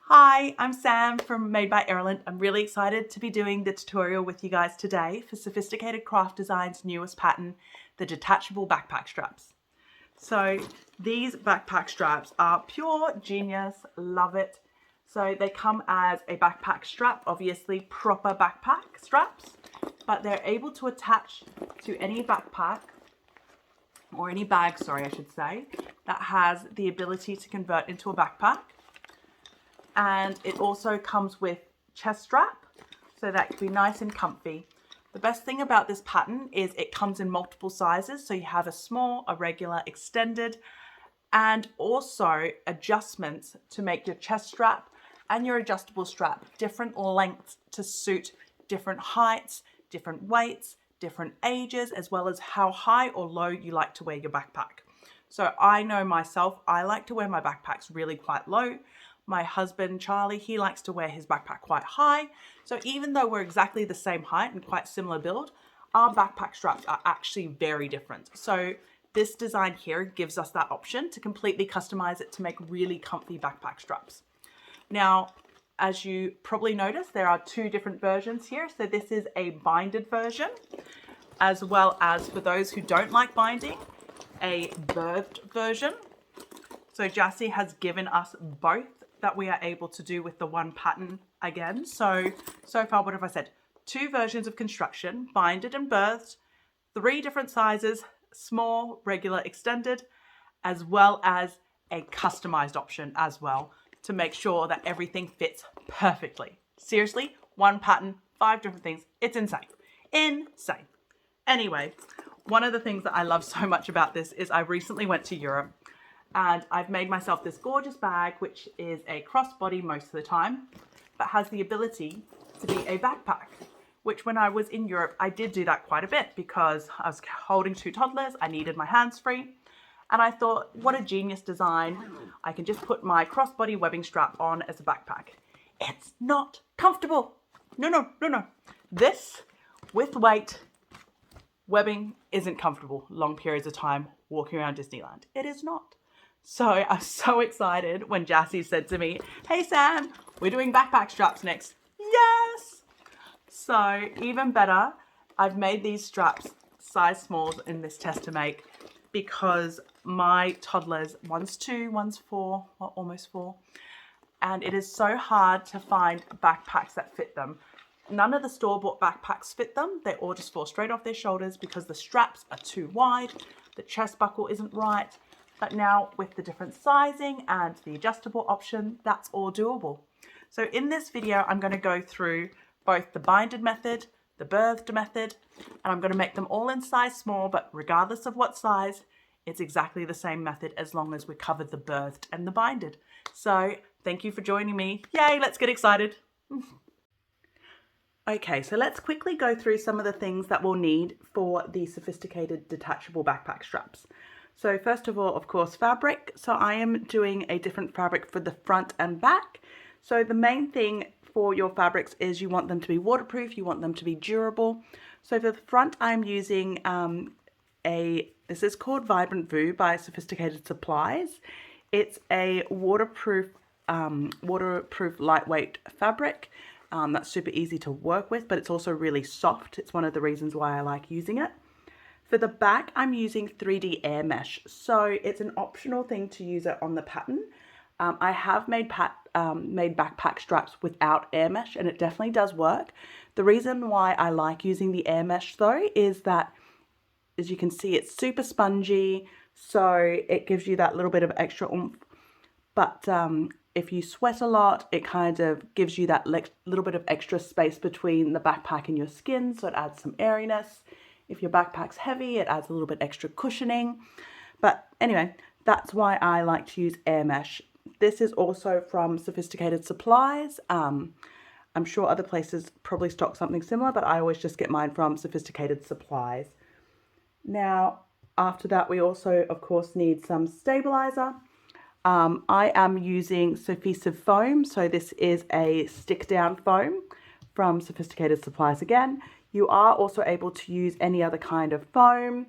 Hi, I'm Sam from Made by Erilyn. I'm really excited to be doing the tutorial with you guys today for Sewfisticated Craft Designs' newest pattern, the detachable backpack straps. So these backpack straps are pure genius, love it. So they come as a backpack strap, obviously proper backpack straps, but they're able to attach to any backpack or any bag, sorry, I should say, that has the ability to convert into a backpack. And it also comes with chest strap, so that can be nice and comfy. The best thing about this pattern is it comes in multiple sizes, so you have a small, a regular, extended, and also adjustments to make your chest strap and your adjustable strap different lengths to suit different heights, different weights, different ages, as well as how high or low you like to wear your backpack. So I know myself, I like to wear my backpacks really quite low. My husband, Charlie, he likes to wear his backpack quite high. So even though we're exactly the same height and quite similar build, our backpack straps are actually very different. So this design here gives us that option to completely customize it to make really comfy backpack straps. Now, as you probably noticed, there are two different versions here. So this is a binded version, as well as, for those who don't like binding, a birthed version. So Jassy has given us both that we are able to do with the one pattern again. So far, what have I said? Two versions of construction, binded and birthed, 3 different sizes, small, regular, extended, as well as a customized option as well to make sure that everything fits perfectly. Seriously, one pattern, 5 different things. It's insane. Insane. Anyway, one of the things that I love so much about this is I recently went to Europe and I've made myself this gorgeous bag, which is a crossbody most of the time, but has the ability to be a backpack, which when I was in Europe, I did do that quite a bit because I was holding 2 toddlers. I needed my hands free. And I thought, what a genius design. I can just put my crossbody webbing strap on as a backpack. It's not comfortable. No. This, with weight, webbing isn't comfortable long periods of time walking around Disneyland. It is not. So I was so excited when Jassy said to me, hey Sam, we're doing backpack straps next. Yes! So even better, I've made these straps size smalls in this test to make because my toddlers, one's 2, one's 4, or almost 4, and it is so hard to find backpacks that fit them. None of the store-bought backpacks fit them. They all just fall straight off their shoulders because the straps are too wide, the chest buckle isn't right. But now with the different sizing and the adjustable option, that's all doable. So in this video, I'm going to go through both the binded method, the birthed method, and I'm going to make them all in size small, but regardless of what size, it's exactly the same method as long as we covered the birthed and the binded. So thank you for joining me. Yay, let's get excited. Okay, so let's quickly go through some of the things that we'll need for the sophisticated detachable backpack straps. So first of all, of course, fabric. So I am doing a different fabric for the front and back. So the main thing for your fabrics is you want them to be waterproof, you want them to be durable. So for the front, I'm using this is called Vibrant Vu by Sewfisticated Supplies. It's a waterproof lightweight fabric. That's super easy to work with, but it's also really soft. It's one of the reasons why I like using it. For the back, I'm using 3D air mesh. So it's an optional thing to use it on the pattern. I have made backpack straps without air mesh, and it definitely does work. The reason why I like using the air mesh though is that, as you can see, it's super spongy, so it gives you that little bit of extra oomph. But if you sweat a lot, it kind of gives you that little bit of extra space between the backpack and your skin, so it adds some airiness. If your backpack's heavy, it adds a little bit extra cushioning. But anyway, that's why I like to use air mesh. This is also from Sewfisticated Supplies. I'm sure other places probably stock something similar, but I always just get mine from Sewfisticated Supplies. Now, after that, we also, of course, need some stabilizer. I am using Sewfisticated foam. So this is a stick down foam from Sewfisticated Supplies again. You are also able to use any other kind of foam,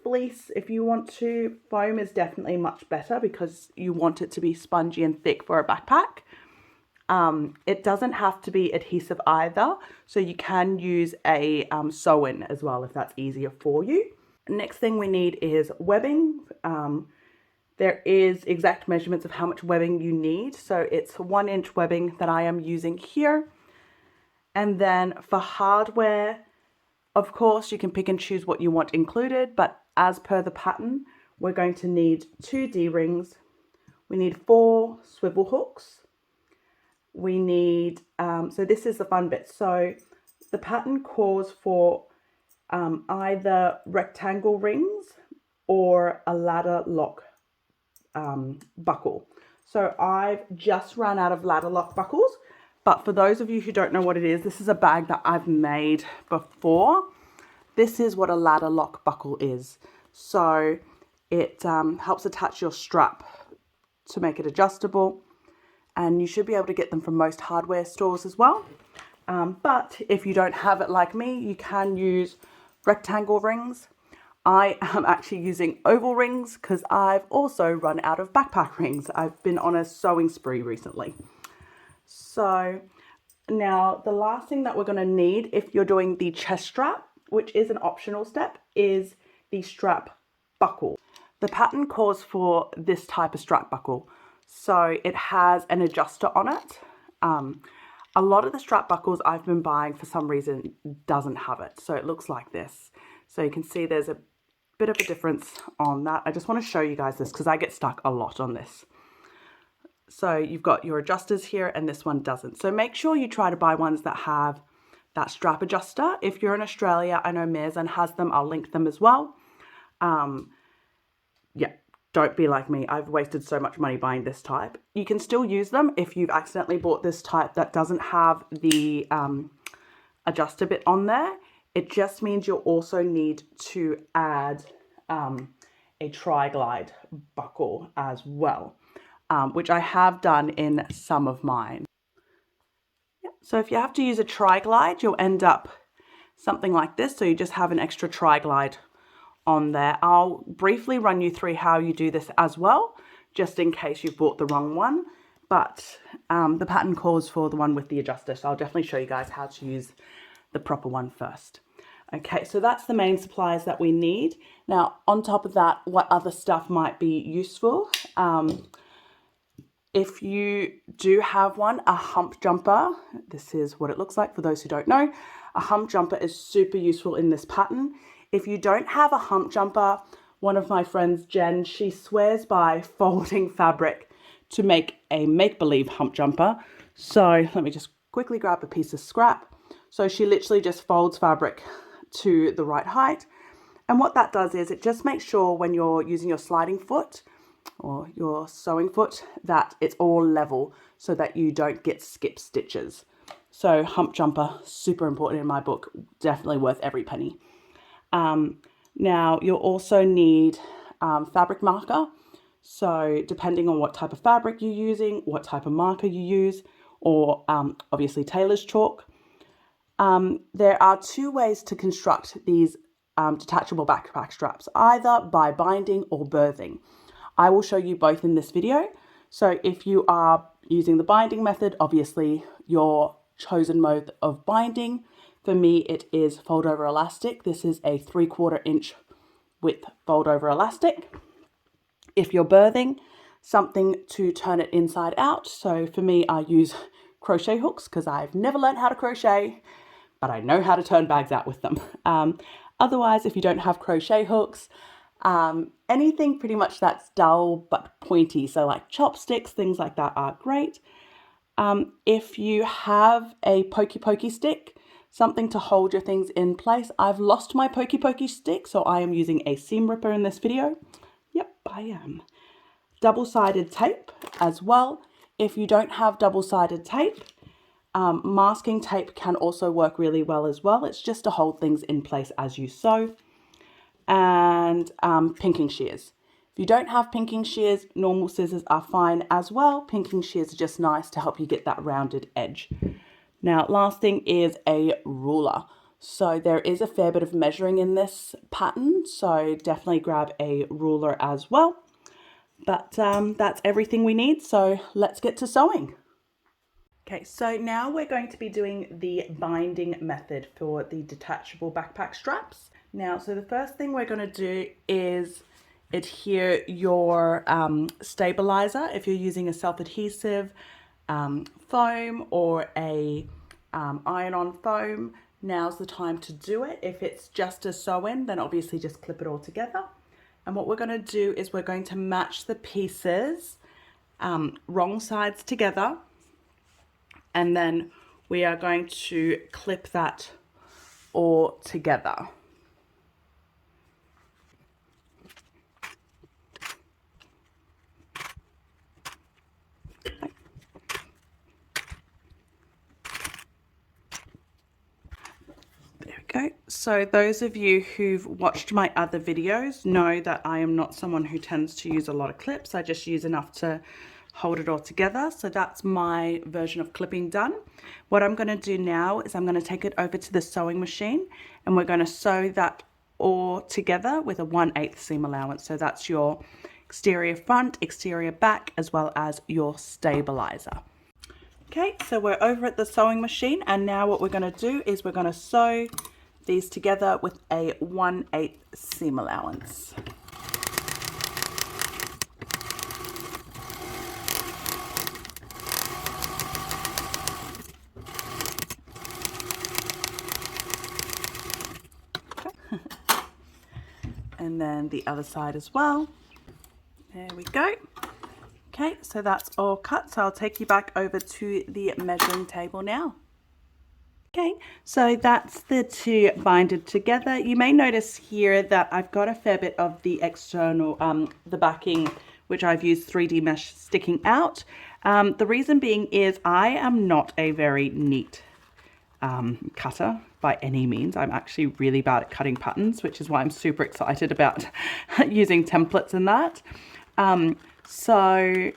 fleece if you want to. Foam is definitely much better because you want it to be spongy and thick for a backpack. It doesn't have to be adhesive either, so you can use a sew-in as well if that's easier for you. Next thing we need is webbing. There is exact measurements of how much webbing you need, so it's 1-inch webbing that I am using here. And then for hardware, of course, you can pick and choose what you want included, but as per the pattern, we're going to need 2 D-rings. We need 4 swivel hooks. We need, so this is the fun bit. So the pattern calls for either rectangle rings or a ladder lock buckle. So I've just run out of ladder lock buckles. But for those of you who don't know what it is, this is a bag that I've made before. This is what a ladder lock buckle is. So it helps attach your strap to make it adjustable. And you should be able to get them from most hardware stores as well. But if you don't have it like me, you can use rectangle rings. I am actually using oval rings because I've also run out of backpack rings. I've been on a sewing spree recently. So now the last thing that we're going to need if you're doing the chest strap, which is an optional step, is the strap buckle. The pattern calls for this type of strap buckle. So it has an adjuster on it. A lot of the strap buckles I've been buying for some reason doesn't have it. So it looks like this. So you can see there's a bit of a difference on that. I just want to show you guys this because I get stuck a lot on this. So you've got your adjusters here and this one doesn't. So make sure you try to buy ones that have that strap adjuster. If you're in Australia, I know Maison has them. I'll link them as well. Yeah, don't be like me. I've wasted so much money buying this type. You can still use them if you've accidentally bought this type that doesn't have the adjuster bit on there. It just means you'll also need to add a tri-glide buckle as well. Which I have done in some of mine. Yep. So if you have to use a tri-glide, you'll end up something like this. So you just have an extra tri-glide on there. I'll briefly run you through how you do this as well, just in case you've bought the wrong one. But the pattern calls for the one with the adjuster. So I'll definitely show you guys how to use the proper one first. Okay, so that's the main supplies that we need. Now, on top of that, what other stuff might be useful? If you do have one, a hump jumper, this is what it looks like for those who don't know. A hump jumper is super useful in this pattern. If you don't have a hump jumper, one of my friends, Jen, she swears by folding fabric to make a make-believe hump jumper. So let me just quickly grab a piece of scrap. So she literally just folds fabric to the right height. And what that does is it just makes sure when you're using your sliding foot or your sewing foot that it's all level so that you don't get skip stitches. So hump jumper, super important in my book, definitely worth every penny. Now you'll also need fabric marker. So depending on what type of fabric you're using, what type of marker you use, or obviously tailor's chalk. There are 2 ways to construct these detachable backpack straps, either by binding or birthing. I will show you both in this video. So if you are using the binding method, obviously your chosen mode of binding. For me, it is fold over elastic. This is a 3/4 inch width fold over elastic. If you're birthing, something to turn it inside out. So for me, I use crochet hooks because I've never learned how to crochet, but I know how to turn bags out with them. Otherwise, if you don't have crochet hooks, anything pretty much that's dull but pointy, so like chopsticks, things like that are great. If you have a pokey stick, something to hold your things in place. I've lost my pokey stick, so I am using a seam ripper in this video. Yep, I am. Double-sided tape as well. If you don't have double-sided tape, masking tape can also work really well as well. It's just to hold things in place as you sew. And pinking shears. If you don't have pinking shears, normal scissors are fine as well. Pinking shears are just nice to help you get that rounded edge. Now, last thing is a ruler. So there is a fair bit of measuring in this pattern, so definitely grab a ruler as well. But that's everything we need, so let's get to sewing. Okay, so now we're going to be doing the binding method for the detachable backpack straps. Now, so the first thing we're going to do is adhere your stabilizer. If you're using a self-adhesive foam or a iron-on foam, now's the time to do it. If it's just a sew-in, then obviously just clip it all together. And what we're going to do is we're going to match the pieces wrong sides together, and then we are going to clip that all together. There we go. So those of you who've watched my other videos know that I am not someone who tends to use a lot of clips. I just use enough to hold it all together. So that's my version of clipping done. What I'm going to do now is I'm going to take it over to the sewing machine, and we're going to sew that all together with a 1/8 seam allowance. So that's your exterior front, exterior back, as well as your stabilizer. Okay, so we're over at the sewing machine, and now what we're going to do is we're going to sew these together with a 1/8 seam allowance. And then the other side as well. There we go. Okay, so that's all cut. So I'll take you back over to the measuring table now. Okay, so that's the two binded together. You may notice here that I've got a fair bit of the external, the backing, which I've used 3D mesh sticking out. The reason being is I am not a very neat cutter by any means. I'm actually really bad at cutting patterns, which is why I'm super excited about using templates and that. So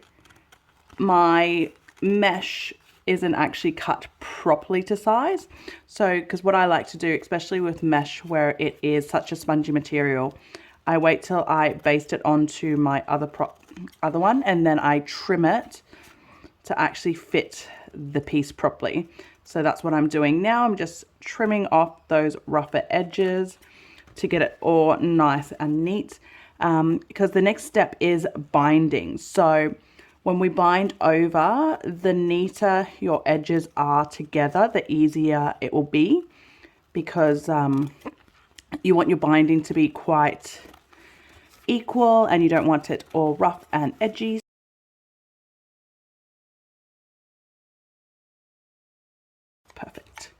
my mesh isn't actually cut properly to size. So, because what I like to do, especially with mesh where it is such a spongy material, I wait till I baste it onto my other one, and then I trim it to actually fit the piece properly. So that's what I'm doing now. I'm just trimming off those rougher edges to get it all nice and neat, because the next step is binding. So when we bind over, the neater your edges are together, the easier it will be, because you want your binding to be quite equal and you don't want it all rough and edgy. Perfect.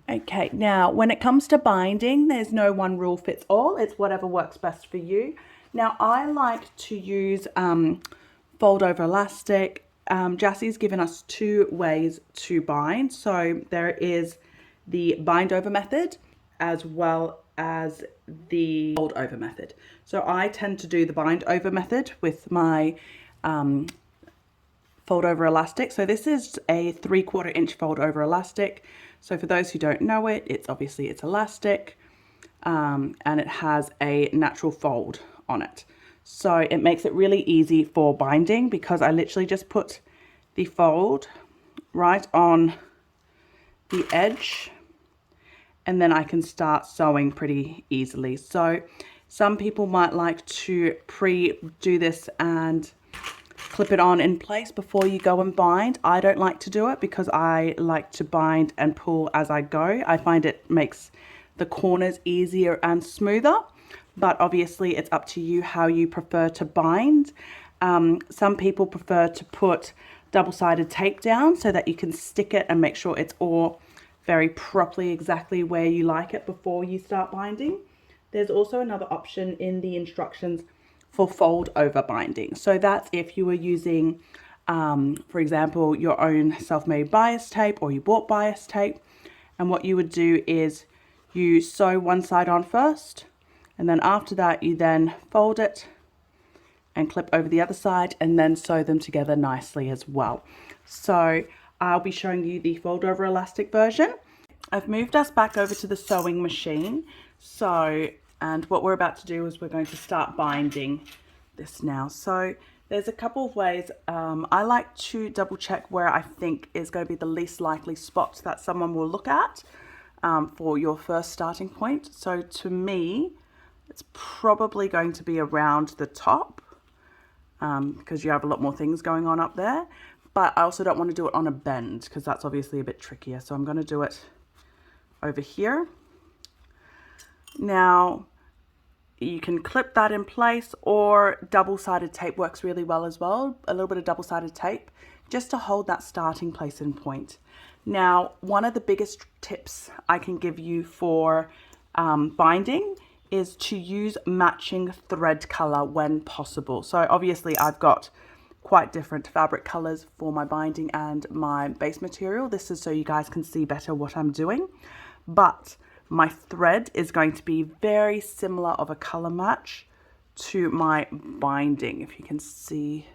Okay, now when it comes to binding, there's no one rule fits all. It's whatever works best for you. Now I like to use fold over elastic. Jassie's given us 2 ways to bind. So there is the bind over method as well as the fold over method. So I tend to do the bind over method with my fold over elastic. So this is a 3/4 inch fold over elastic. So for those who don't know it, it's elastic, and it has a natural fold on it. So it makes it really easy for binding, because I literally just put the fold right on the edge, and then I can start sewing pretty easily. So some people might like to do this and clip it on in place before you go and bind. I don't like to do it because I like to bind and pull as I go. I find it makes the corners easier and smoother, but obviously it's up to you how you prefer to bind. Some people prefer to put double-sided tape down so that you can stick it and make sure it's all very properly exactly where you like it before you start binding. There's also another option in the instructions for fold over binding. So that's if you were using, for example, your own self-made bias tape, or you bought bias tape. And what you would do is you sew one side on first, and then after that you then fold it and clip over the other side, and then sew them together nicely as well. So I'll be showing you the fold over elastic version. I've moved us back over to the sewing machine. So, and what we're about to do is we're going to start binding this now. So there's a couple of ways. I like to double check where I think is going to be the least likely spots that someone will look at for your first starting point. So to me, it's probably going to be around the top because you have a lot more things going on up there. But I also don't want to do it on a bend because that's obviously a bit trickier. So I'm going to do it over here. Now, you can clip that in place, or double-sided tape works really well as well. A little bit of double-sided tape just to hold that starting place and point. Now, one of the biggest tips I can give you for binding is to use matching thread color when possible. So obviously I've got quite different fabric colors for my binding and my base material. This is so you guys can see better what I'm doing. But my thread is going to be very similar of a color match to my binding. If you can see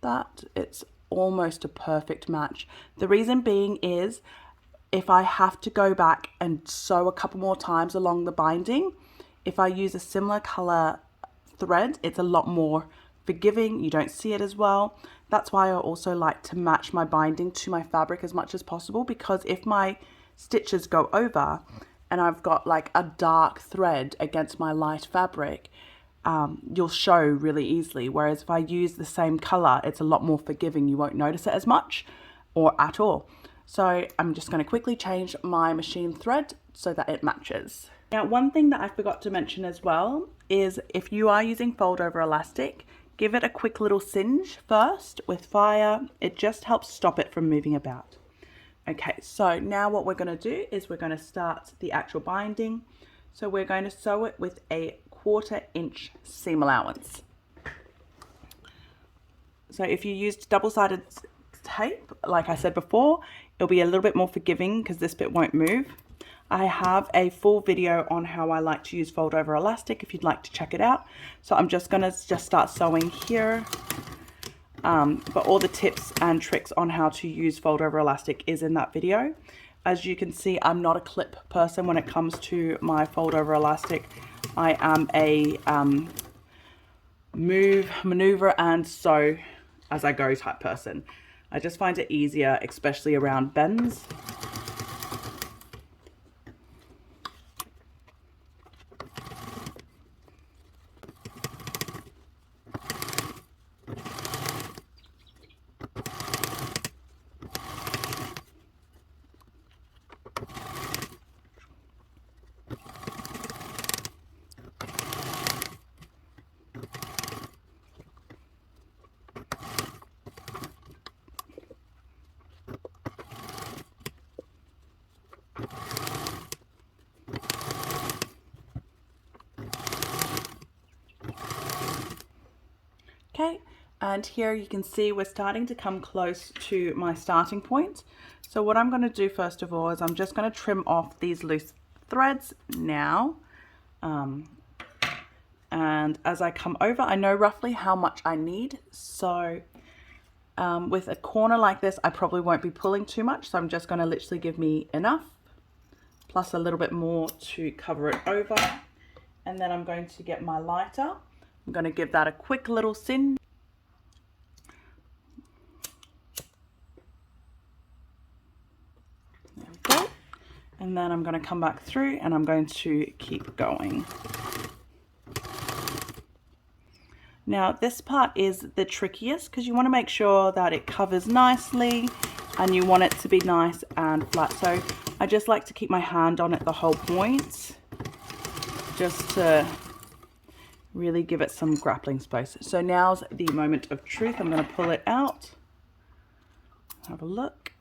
that, it's almost a perfect match. The reason being is if I have to go back and sew a couple more times along the binding, if I use a similar color thread, it's a lot more forgiving. You don't see it as well. That's why I also like to match my binding to my fabric as much as possible, because if my stitches go over and I've got like a dark thread against my light fabric, you'll show really easily. Whereas if I use the same color, it's a lot more forgiving. You won't notice it as much or at all. So I'm just going to quickly change my machine thread so that it matches. Now, one thing that I forgot to mention as well is if you are using fold over elastic, give it a quick little singe first with fire. It just helps stop it from moving about. Okay, so now what we're going to do is we're going to start the actual binding. So we're going to sew it with a 1/4 inch seam allowance. So if you used double-sided tape, like I said before, it'll be a little bit more forgiving because this bit won't move. I have a full video on how I like to use fold over elastic if you'd like to check it out. So I'm just going to start sewing here. But all the tips and tricks on how to use fold over elastic is in that video. As you can see, I'm not a clip person when it comes to my fold over elastic. I am a move, maneuver and sew as I go type person. I just find it easier, especially around bends. Okay, and here you can see we're starting to come close to my starting point. So what I'm going to do first of all is I'm just going to trim off these loose threads now. And as I come over, I know roughly how much I need. So with a corner like this, I probably won't be pulling too much. So I'm just going to literally give me enough, plus a little bit more to cover it over. And then I'm going to get my lighter. I'm going to give that a quick little singe. There we go. And then I'm going to come back through and I'm going to keep going. Now this part is the trickiest because you want to make sure that it covers nicely and you want it to be nice and flat. So I just like to keep my hand on it the whole point, just to really give it some grappling space. So now's the moment of truth. I'm going to pull it out. Have a look.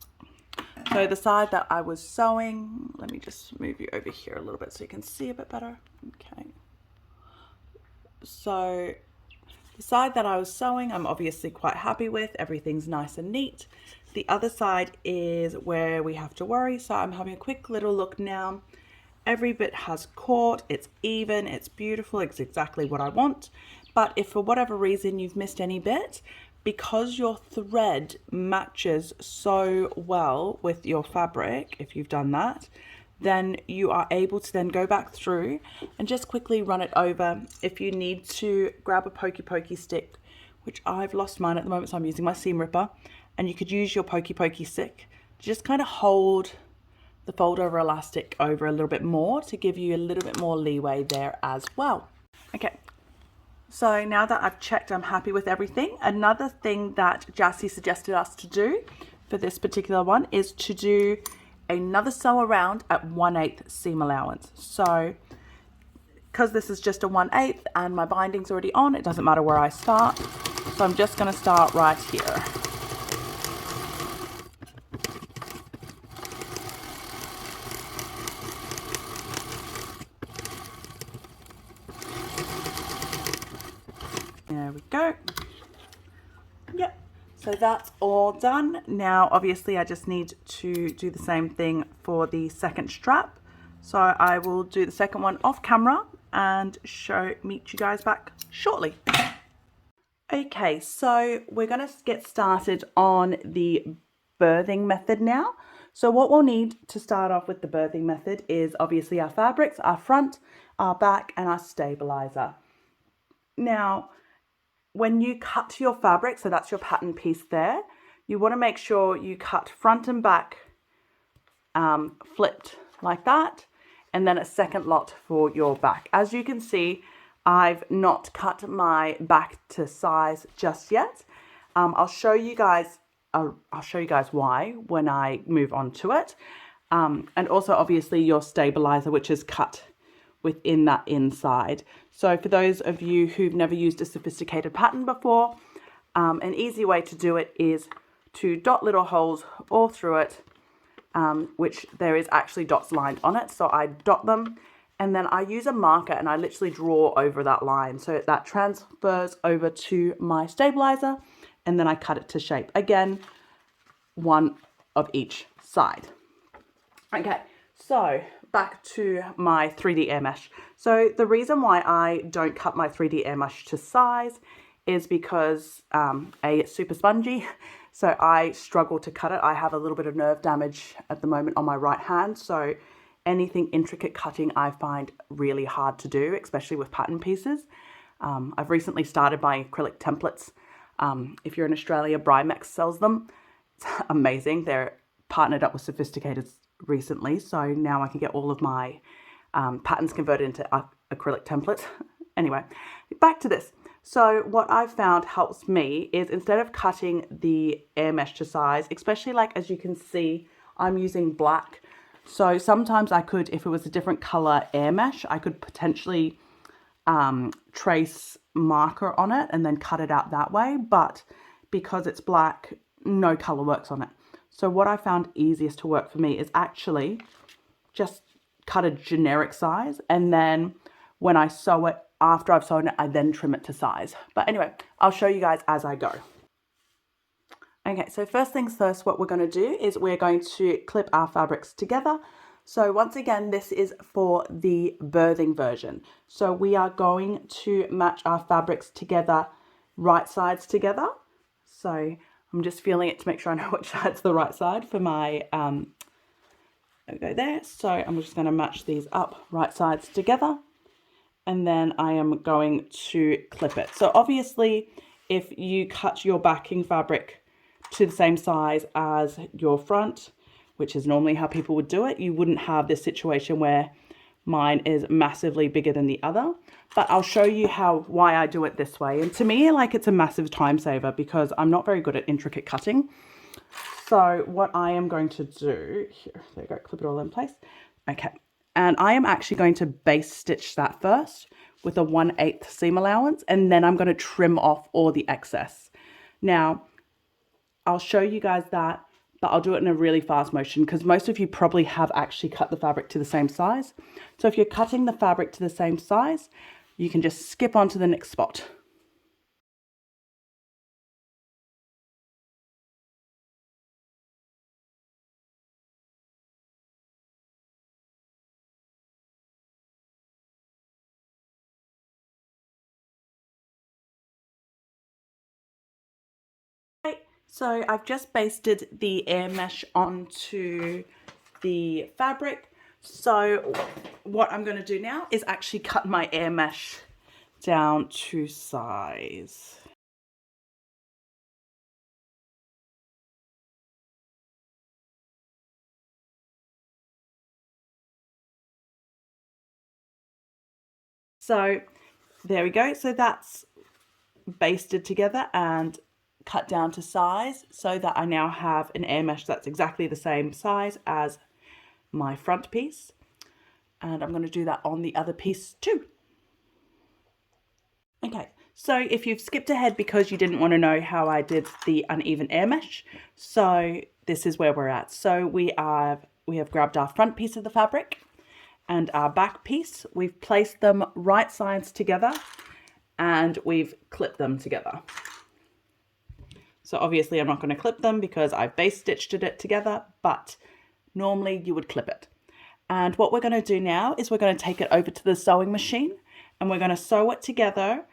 So the side that I was sewing, let me just move you over here a little bit so you can see a bit better. Okay. So the side that I was sewing, I'm obviously quite happy with. Everything's nice and neat. The other side is where we have to worry. So I'm having a quick little look now. Every bit has caught, it's even, it's beautiful, it's exactly what I want. But if for whatever reason you've missed any bit, because your thread matches so well with your fabric, if you've done that, then you are able to then go back through and just quickly run it over. If you need to, grab a pokey stick, which I've lost mine at the moment, so I'm using my seam ripper, and you could use your pokey stick to just kind of hold the fold over elastic over a little bit more to give you a little bit more leeway there as well. Okay, so now that I've checked I'm happy with everything, another thing that Jassy suggested us to do for this particular one is to do another sew around at 1/8 seam allowance. So because this is just a 1/8 and my binding's already on, it doesn't matter where I start. So I'm just going to start right here. There we go. Yep. So that's all done. Now, obviously, I just need to do the same thing for the second strap. So I will do the second one off camera and meet you guys back shortly. Okay, so we're going to get started on the birthing method now. So what we'll need to start off with the birthing method is obviously our fabrics, our front, our back, and our stabilizer. Now, when you cut your fabric, so that's your pattern piece there, you want to make sure you cut front and back flipped like that, and then a second lot for your back. As you can see, I've not cut my back to size just yet. I'll show you guys why when I move on to it. And also obviously your stabilizer, which is cut within that inside. So for those of you who've never used a sophisticated pattern before, an easy way to do it is to dot little holes all through it, which there is actually dots lined on it. So I dot them, and then I use a marker and I literally draw over that line. So that transfers over to my stabilizer, and then I cut it to shape. Again, one of each side. Okay, so back to my 3D air mesh. So the reason why I don't cut my 3D air mesh to size is because it's super spongy, so I struggle to cut it. I have a little bit of nerve damage at the moment on my right hand, so anything intricate cutting I find really hard to do, especially with pattern pieces. I've recently started buying acrylic templates. If you're in Australia, Brimex sells them. It's amazing. They're partnered up with Sophisticated recently, so now I can get all of my patterns converted into acrylic templates. Anyway, back to this. So what I've found helps me is instead of cutting the air mesh to size, especially like as you can see, I'm using black. So sometimes I could, if it was a different color air mesh, I could potentially trace marker on it and then cut it out that way. But because it's black, no color works on it. So what I found easiest to work for me is actually just cut a generic size, and then when I sew it, after I've sewn it, I then trim it to size. But anyway, I'll show you guys as I go. Okay, so first things first, what we're going to do is we're going to clip our fabrics together. So once again, this is for the birthing version. So we are going to match our fabrics together, right sides together. So I'm just feeling it to make sure I know which side's the right side for my, I'll go there. So I'm just going to match these up, right sides together. And then I am going to clip it. So obviously, if you cut your backing fabric to the same size as your front, which is normally how people would do it, you wouldn't have this situation where mine is massively bigger than the other. But I'll show you why I do it this way. And to me, like, it's a massive time saver because I'm not very good at intricate cutting. So what I am going to do here, there you go, clip it all in place. Okay, and I am actually going to base stitch that first with a 1/8 seam allowance, and then I'm going to trim off all the excess. Now, I'll show you guys that, but I'll do it in a really fast motion because most of you probably have actually cut the fabric to the same size. So if you're cutting the fabric to the same size, you can just skip on to the next spot. So I've just basted the air mesh onto the fabric. So what I'm going to do now is actually cut my air mesh down to size. So there we go. So that's basted together and cut down to size so that I now have an air mesh that's exactly the same size as my front piece. And I'm going to do that on the other piece too. Okay, so if you've skipped ahead because you didn't want to know how I did the uneven air mesh, so this is where we're at. So we have grabbed our front piece of the fabric and our back piece. We've placed them right sides together and we've clipped them together. So obviously I'm not going to clip them because I've base stitched it together, but normally you would clip it. And what we're going to do now is we're going to take it over to the sewing machine and we're going to sew it together.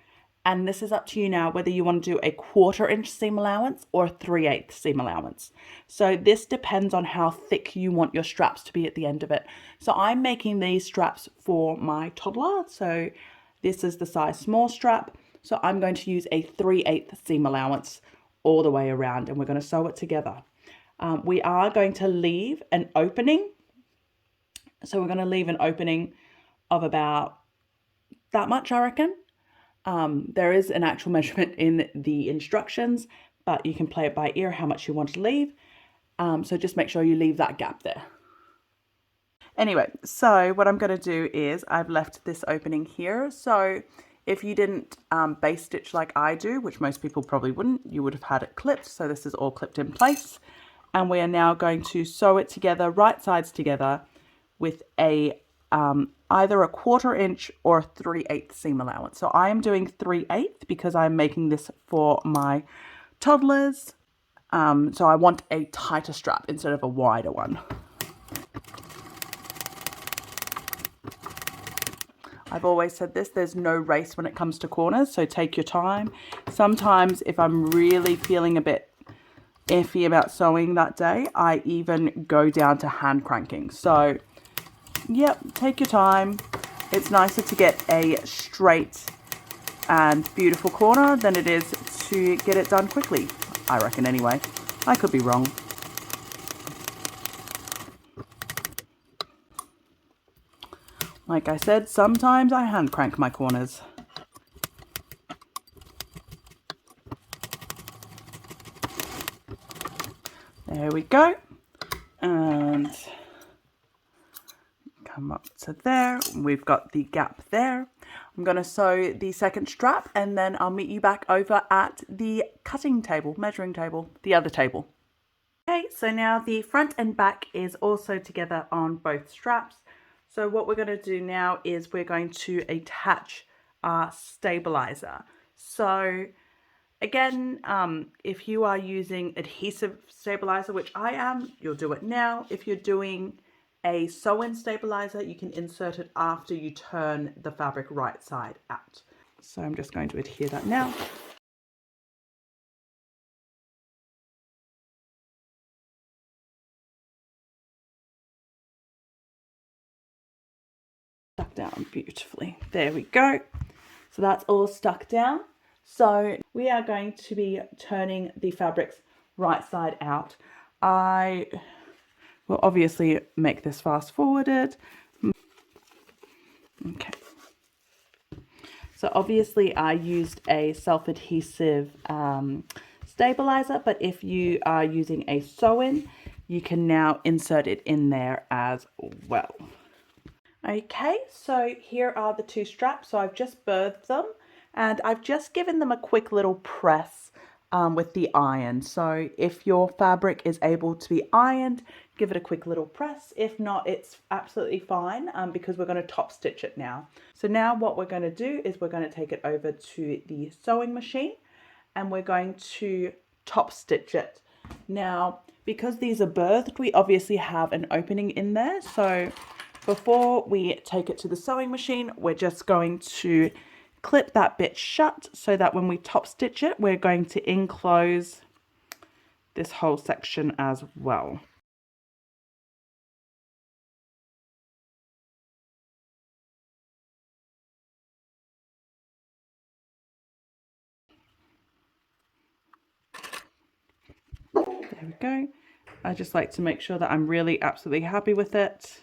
And this is up to you now whether you want to do a 1/4 inch seam allowance or a 3/8 seam allowance. So this depends on how thick you want your straps to be at the end of it. So I'm making these straps for my toddler. So this is the size small strap. So I'm going to use a 3/8 seam allowance all the way around and we're going to sew it together. We are going to leave an opening. So we're going to leave an opening of about that much, I reckon. There is an actual measurement in the instructions, but you can play it by ear how much you want to leave. So just make sure you leave that gap there. Anyway, so what I'm going to do is I've left this opening here. So if you didn't base stitch like I do, which most people probably wouldn't, you would have had it clipped. So this is all clipped in place. And we are now going to sew it together, right sides together, with a either a 1/4 inch or 3/8 seam allowance. So I am doing 3/8 because I'm making this for my toddlers. So I want a tighter strap instead of a wider one. I've always said this, there's no race when it comes to corners, so take your time. Sometimes if I'm really feeling a bit iffy about sewing that day, I even go down to hand cranking. So yep, take your time. It's nicer to get a straight and beautiful corner than it is to get it done quickly, I reckon anyway. I could be wrong. Like I said, sometimes I hand crank my corners. There we go. And come up to there. We've got the gap there. I'm going to sew the second strap and then I'll meet you back over at the cutting table, measuring table, the other table. Okay, so now the front and back is also together on both straps. So what we're going to do now is we're going to attach our stabilizer. So again, if you are using adhesive stabilizer, which I am, you'll do it now. If you're doing a sew-in stabilizer, you can insert it after you turn the fabric right side out. So I'm just going to adhere that now. Stuck down beautifully. There we go. So that's all stuck down. So we are going to be turning the fabrics right side out. I will obviously make this fast forwarded. Okay. So obviously I used a self-adhesive stabilizer, but if you are using a sew-in, you can now insert it in there as well. Okay, so here are the two straps. So I've just birthed them and I've just given them a quick little press with the iron. So if your fabric is able to be ironed, give it a quick little press. If not, it's absolutely fine because we're going to top stitch it now. So now what we're going to do is we're going to take it over to the sewing machine and we're going to top stitch it. Now, because these are birthed, we obviously have an opening in there. So before we take it to the sewing machine, we're just going to clip that bit shut so that when we top stitch it, we're going to enclose this whole section as well. There we go. I just like to make sure that I'm really absolutely happy with it.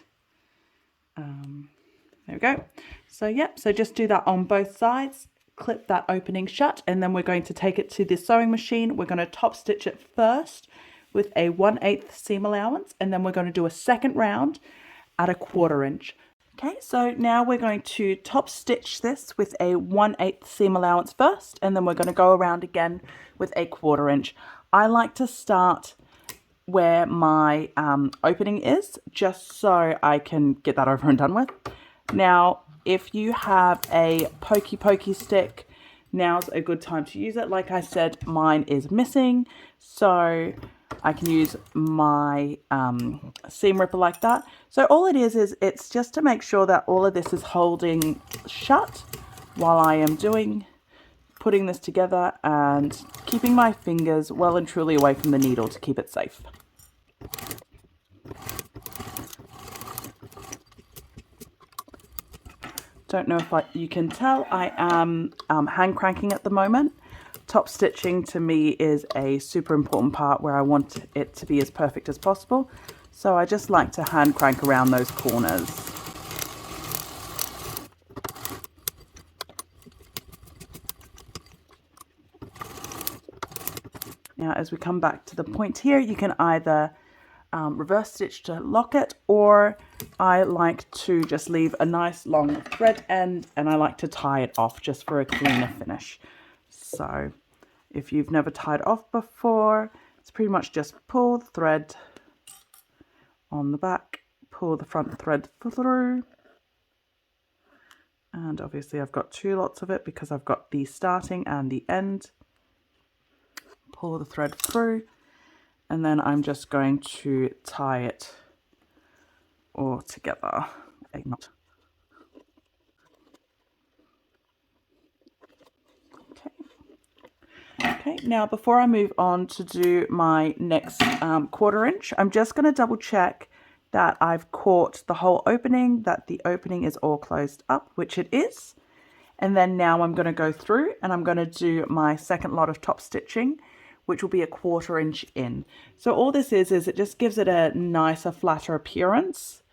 There we go. So yep, so just do that on both sides. Clip that opening shut, and then we're going to take it to the sewing machine. We're going to top stitch it first with a 1/8 seam allowance, and then we're going to do a second round at a 1/4 inch. Okay, so now we're going to top stitch this with a 1/8 seam allowance first, and then we're going to go around again with a 1/4 inch. I like to start where my opening is, just so I can get that over and done with. Now, if you have a pokey stick, now's a good time to use it. Like I said, mine is missing, so I can use my seam ripper like that. So all it is it's just to make sure that all of this is holding shut while I am putting this together and keeping my fingers well and truly away from the needle to keep it safe. Don't know if you can tell, I am hand cranking at the moment. Top stitching to me is a super important part where I want it to be as perfect as possible. So I just like to hand crank around those corners. Now as we come back to the point here, you can either reverse stitch to lock it, or I like to just leave a nice long thread end and I like to tie it off just for a cleaner finish. So if you've never tied off before, it's pretty much just pull the thread on the back, pull the front thread through, and obviously I've got two lots of it because I've got the starting and the end. Pull the thread through, and then I'm just going to tie it all together. A knot. Okay, now before I move on to do my next 1/4 inch, I'm just going to double check that I've caught the whole opening, that the opening is all closed up, which it is. And then now I'm going to go through and I'm going to do my second lot of top stitching, which will be a 1/4 inch in. So all this is it just gives it a nicer, flatter appearance.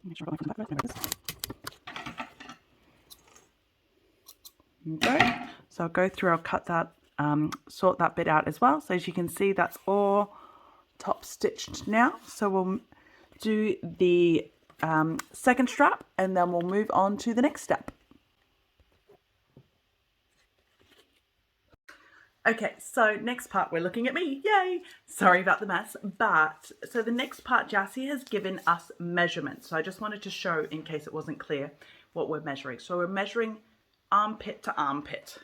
Make sure I got my front back. Okay, so I'll go through, I'll cut that, sort that bit out as well. So as you can see, that's all top stitched now. So we'll do the second strap and then we'll move on to the next step. Okay, so next part, we're looking at me, yay! Sorry about the mess, but so the next part, Jassy has given us measurements. So I just wanted to show, in case it wasn't clear, what we're measuring. So we're measuring armpit to armpit.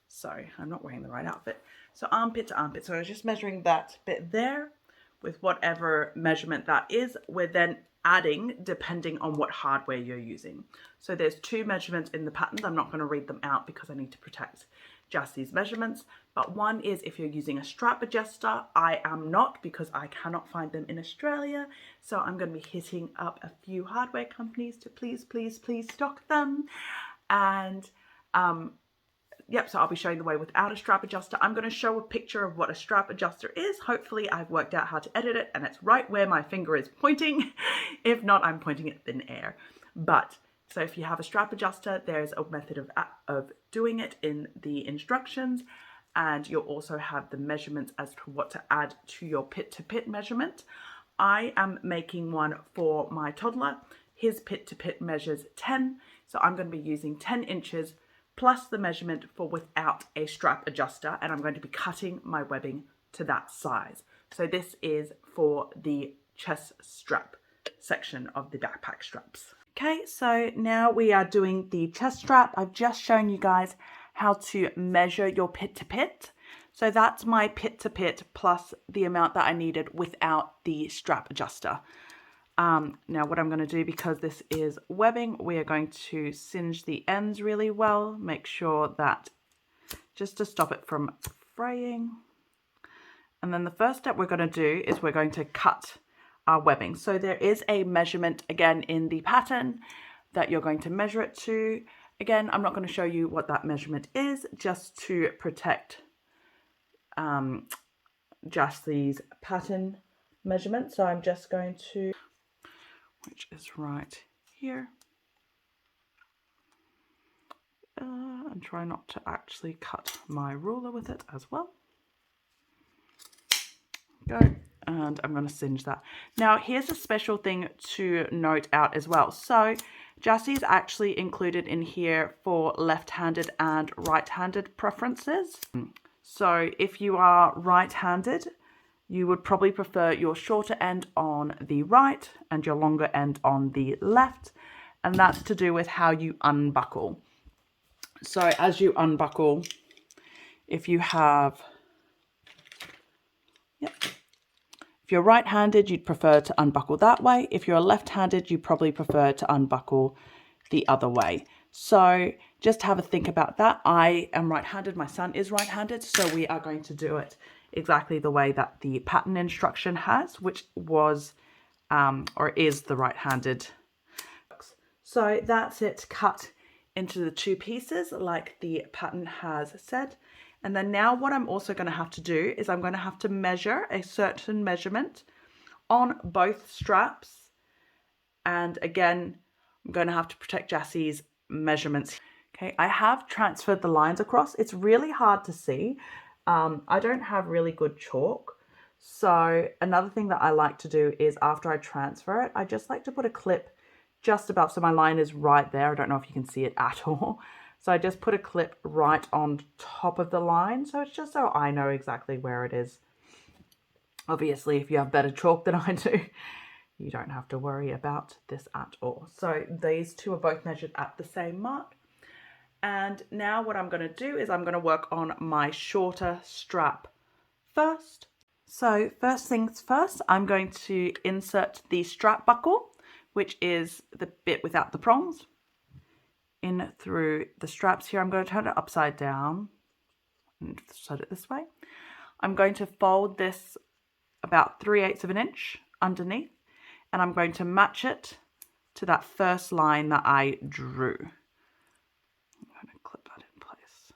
Sorry, I'm not wearing the right outfit. So armpit to armpit. So I was just measuring that bit there with whatever measurement that is. We're then adding depending on what hardware you're using. So there's two measurements in the pattern. I'm not going to read them out because I need to protect Jassy's measurements, but one is if you're using a strap adjuster. I am not, because I cannot find them in Australia, so I'm going to be hitting up a few hardware companies to please stock them. And yep, so I'll be showing the way without a strap adjuster. I'm going to show a picture of what a strap adjuster is. Hopefully I've worked out how to edit it and it's right where my finger is pointing. If not, I'm pointing it in air. But so if you have a strap adjuster, there's a method of doing it in the instructions, and you'll also have the measurements as to what to add to your pit-to-pit measurement. I am making one for my toddler. His pit-to-pit measures 10, so I'm going to be using 10 inches plus the measurement for without a strap adjuster, and I'm going to be cutting my webbing to that size. So this is for the chest strap section of the backpack straps. Okay, so now we are doing the chest strap. I've just shown you guys how to measure your pit to pit. So that's my pit to pit plus the amount that I needed without the strap adjuster. Now what I'm going to do, because this is webbing, we are going to singe the ends really well, make sure that, just to stop it from fraying. And then the first step we're going to do is we're going to cut our webbing. So there is a measurement again in the pattern that you're going to measure it to. Again, I'm not going to show you what that measurement is, just to protect just these pattern measurements. So I'm just going to, which is right here, and try not to actually cut my ruler with it as well. Go, and I'm going to singe that. Now here's a special thing to note out as well. So Jassy is actually included in here for left-handed and right-handed preferences. So if you are right-handed, you would probably prefer your shorter end on the right and your longer end on the left. And that's to do with how you unbuckle. So as you unbuckle, if you have, if you're right-handed, you'd prefer to unbuckle that way. If you're left-handed, you probably prefer to unbuckle the other way. So just have a think about that. I am right-handed, my son is right-handed, so we are going to do it exactly the way that the pattern instruction has, which was or is the right-handed. So that's it, cut into the two pieces like the pattern has said. And then now what I'm also going to have to do is I'm going to have to measure a certain measurement on both straps. And again, I'm going to have to protect Jassy's measurements. Okay, I have transferred the lines across. It's really hard to see. I don't have really good chalk. So another thing that I like to do is after I transfer it, I just like to put a clip just above, so my line is right there. I don't know if you can see it at all. So I just put a clip right on top of the line. So it's just so I know exactly where it is. Obviously, if you have better chalk than I do, you don't have to worry about this at all. So these two are both measured at the same mark. And now what I'm going to do is I'm going to work on my shorter strap first. So first things first, I'm going to insert the strap buckle, which is the bit without the prongs, in through the straps here. I'm going to turn it upside down and set it this way. I'm going to fold this about 3/8 of an inch underneath, and I'm going to match it to that first line that I drew. I'm going to clip that in place.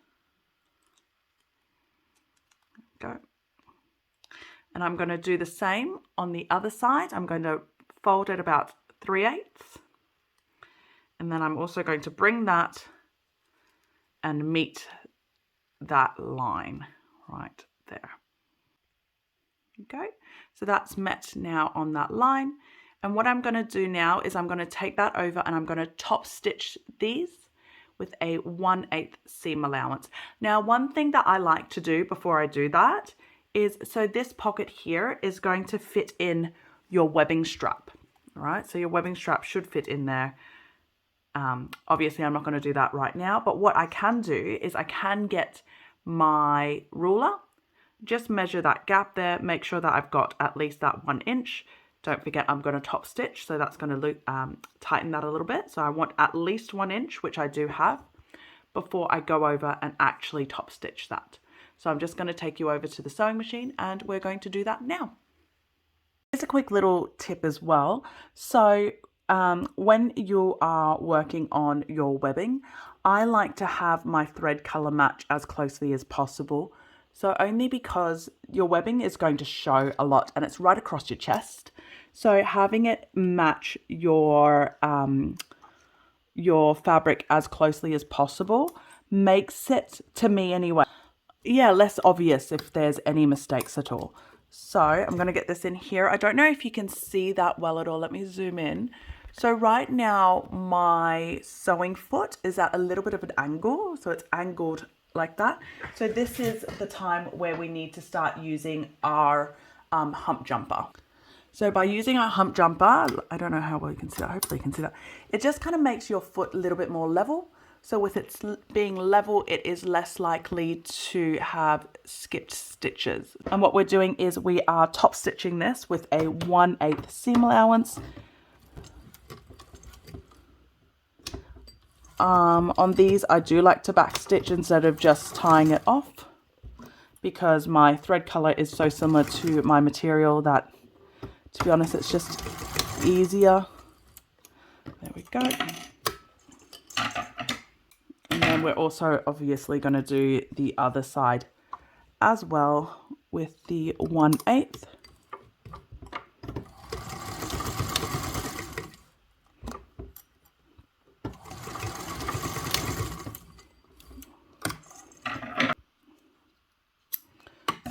Go. And I'm going to do the same on the other side. I'm going to fold it about 3/8. And then I'm also going to bring that and meet that line right there. Okay, so that's met now on that line. And what I'm going to do now is I'm going to take that over and I'm going to top stitch these with a 1/8 seam allowance. Now, one thing that I like to do before I do that is, so this pocket here is going to fit in your webbing strap. All right, so your webbing strap should fit in there. Obviously, I'm not going to do that right now, but what I can do is I can get my ruler, just measure that gap there, make sure that I've got at least that 1 inch. Don't forget, I'm going to top stitch, so that's going to tighten that a little bit. So I want at least 1 inch, which I do have, before I go over and actually top stitch that. So I'm just going to take you over to the sewing machine and we're going to do that now. Here's a quick little tip as well. So when you are working on your webbing, I like to have my thread color match as closely as possible. So only because your webbing is going to show a lot and it's right across your chest. So having it match your fabric as closely as possible makes it, to me anyway, yeah, less obvious if there's any mistakes at all. So I'm going to get this in here. I don't know if you can see that well at all. Let me zoom in. So right now my sewing foot is at a little bit of an angle. So it's angled like that. So this is the time where we need to start using our hump jumper. So by using our hump jumper, I don't know how well you can see that. Hopefully you can see that. It just kind of makes your foot a little bit more level. So with it being level, it is less likely to have skipped stitches. And what we're doing is we are top stitching this with a 1/8 seam allowance. On these, I do like to back stitch instead of just tying it off, because my thread color is so similar to my material that, to be honest, it's just easier. There we go. And then we're also obviously going to do the other side as well with the 1/8.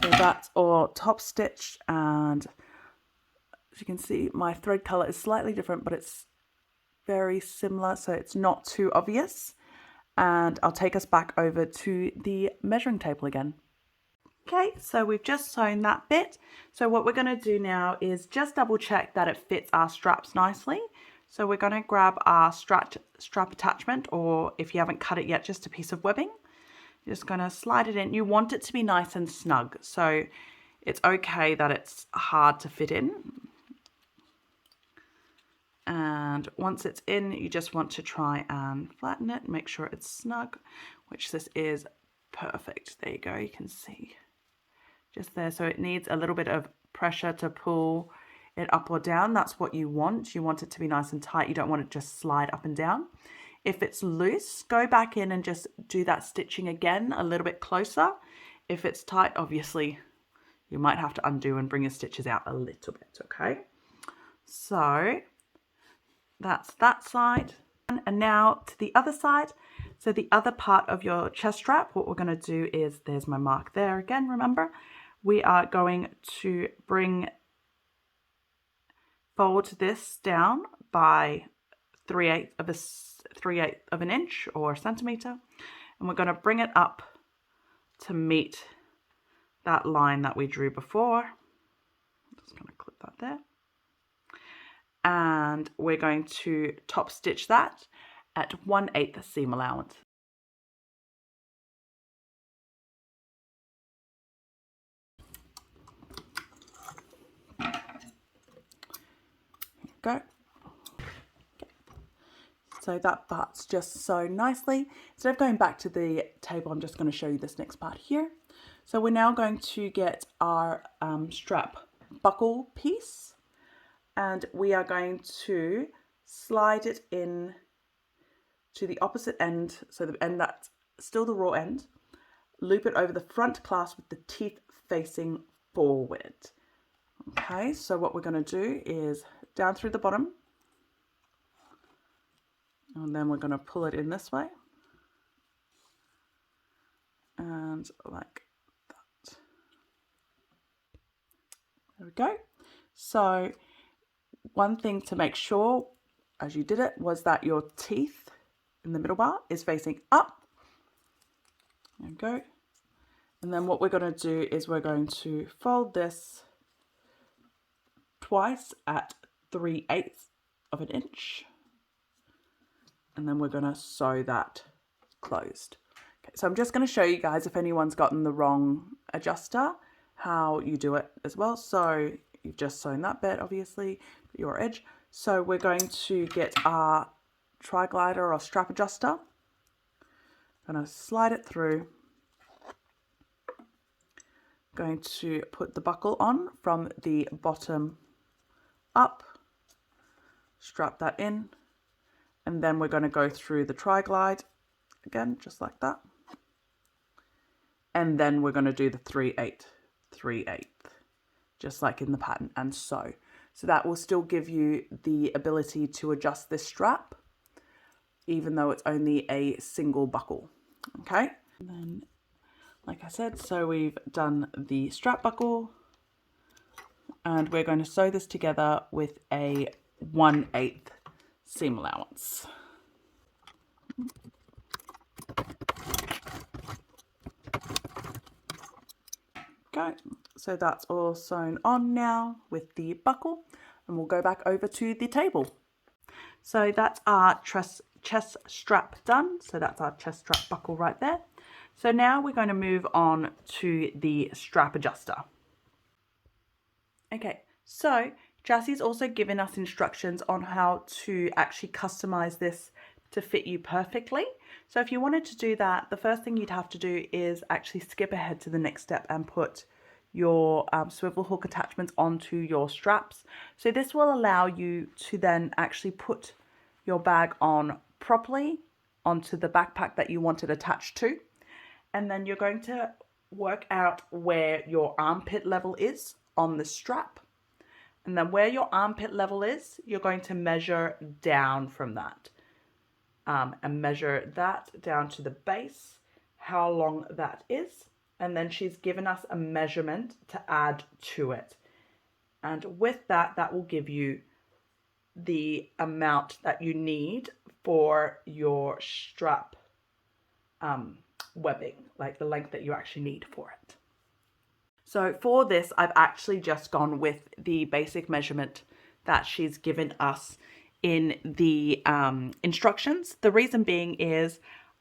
So that's all top stitched, and as you can see, my thread color is slightly different, but it's very similar, so it's not too obvious. And I'll take us back over to the measuring table again. Okay, so we've just sewn that bit. So what we're going to do now is just double check that it fits our straps nicely. So we're going to grab our strap attachment, or if you haven't cut it yet, just a piece of webbing. You're just going to slide it in. You want it to be nice and snug, so it's okay that it's hard to fit in. And once it's in, you just want to try and flatten it, make sure it's snug, which this is perfect. There you go, you can see just there. So it needs a little bit of pressure to pull it up or down. That's what you want. You want it to be nice and tight. You don't want it just slide up and down. If it's loose, go back in and just do that stitching again a little bit closer. If it's tight, obviously, you might have to undo and bring your stitches out a little bit, okay? So that's that side. And now to the other side. So the other part of your chest strap, what we're going to do is, there's my mark there again, remember? We are going to fold this down by 3/8 of an inch or a centimeter. And we're going to bring it up to meet that line that we drew before. Just going to clip that there. And we're going to top stitch that at 1/8 seam allowance. Go. So that part's just sewn nicely. Instead of going back to the table, I'm just going to show you this next part here. So we're now going to get our strap buckle piece, and we are going to slide it in to the opposite end, so the end that's still the raw end, loop it over the front clasp with the teeth facing forward. Okay, so what we're going to do is down through the bottom, and then we're going to pull it in this way, and like that. There we go. So one thing to make sure as you did it was that your teeth in the middle bar is facing up. There we go. And then what we're going to do is we're going to fold this twice at 3/8 of an inch. And then we're going to sew that closed. Okay, so I'm just going to show you guys, if anyone's gotten the wrong adjuster, how you do it as well. So you've just sewn that bit, obviously, your edge. So we're going to get our tri-glider or strap adjuster. I'm going to slide it through. Going to put the buckle on from the bottom up, strap that in, and then we're going to go through the tri-glide again, just like that. And then we're going to do the 3/8, 3/8, just like in the pattern, and sew. So that will still give you the ability to adjust this strap, even though it's only a single buckle. Okay, and then, like I said, so we've done the strap buckle, and we're going to sew this together with a 1/8 seam allowance. Okay, so that's all sewn on now with the buckle, and we'll go back over to the table. So that's our chest strap done. So that's our chest strap buckle right there. So now we're going to move on to the strap adjuster. Okay, so Jassie's also given us instructions on how to actually customize this to fit you perfectly. So if you wanted to do that, the first thing you'd have to do is actually skip ahead to the next step and put your swivel hook attachments onto your straps. So this will allow you to then actually put your bag on properly onto the backpack that you want it attached to. And then you're going to work out where your armpit level is on the strap. And then where your armpit level is, you're going to measure down from that. And measure that down to the base, how long that is. And then she's given us a measurement to add to it. And with that, that will give you the amount that you need for your strap webbing, like the length that you actually need for it. So for this, I've actually just gone with the basic measurement that she's given us in the instructions. The reason being is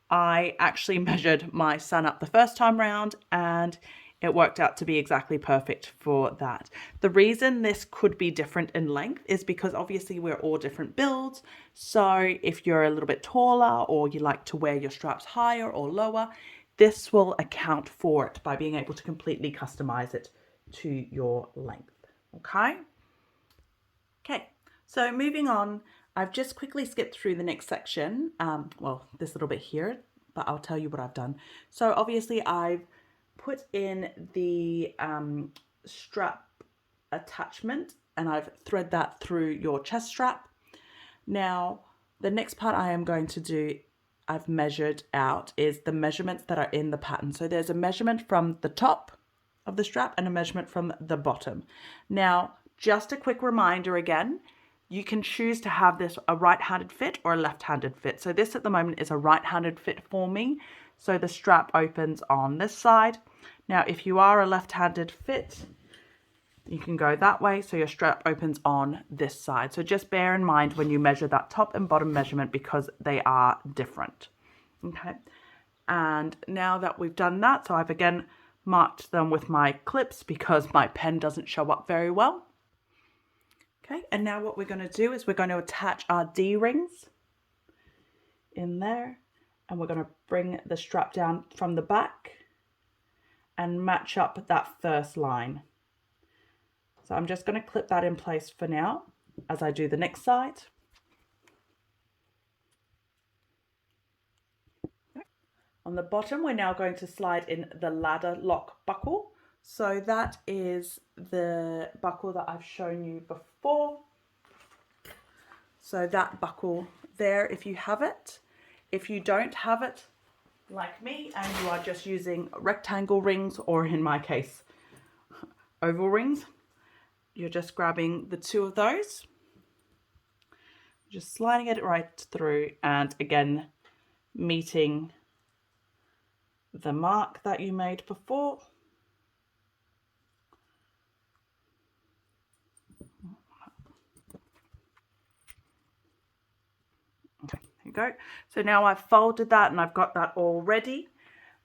I actually measured my son up the first time round and it worked out to be exactly perfect for that. The reason this could be different in length is because obviously we're all different builds. So if you're a little bit taller or you like to wear your straps higher or lower, this will account for it by being able to completely customize it to your length. Okay. Okay. So moving on, I've just quickly skipped through the next section. Well, this little bit here, but I'll tell you what I've done. So obviously I've put in the strap attachment and I've thread that through your chest strap. Now, the next part I am going to do, I've measured out, is the measurements that are in the pattern. So there's a measurement from the top of the strap and a measurement from the bottom. Now, just a quick reminder again, you can choose to have this a right-handed fit or a left-handed fit. So this at the moment is a right-handed fit for me. So the strap opens on this side. Now, if you are a left-handed fit, you can go that way. So your strap opens on this side. So just bear in mind when you measure that top and bottom measurement because they are different. Okay. And now that we've done that, so I've again marked them with my clips because my pen doesn't show up very well. Okay, and now what we're going to do is we're going to attach our D-rings in there and we're going to bring the strap down from the back and match up that first line. So I'm just going to clip that in place for now as I do the next side. On the bottom, we're now going to slide in the ladder lock buckle. So that is the buckle that I've shown you before. So that buckle there, if you have it. If you don't have it, like me, and you are just using rectangle rings, or in my case, oval rings, you're just grabbing the two of those, just sliding it right through, and again, meeting the mark that you made before. Okay, there you go. So now I've folded that and I've got that all ready.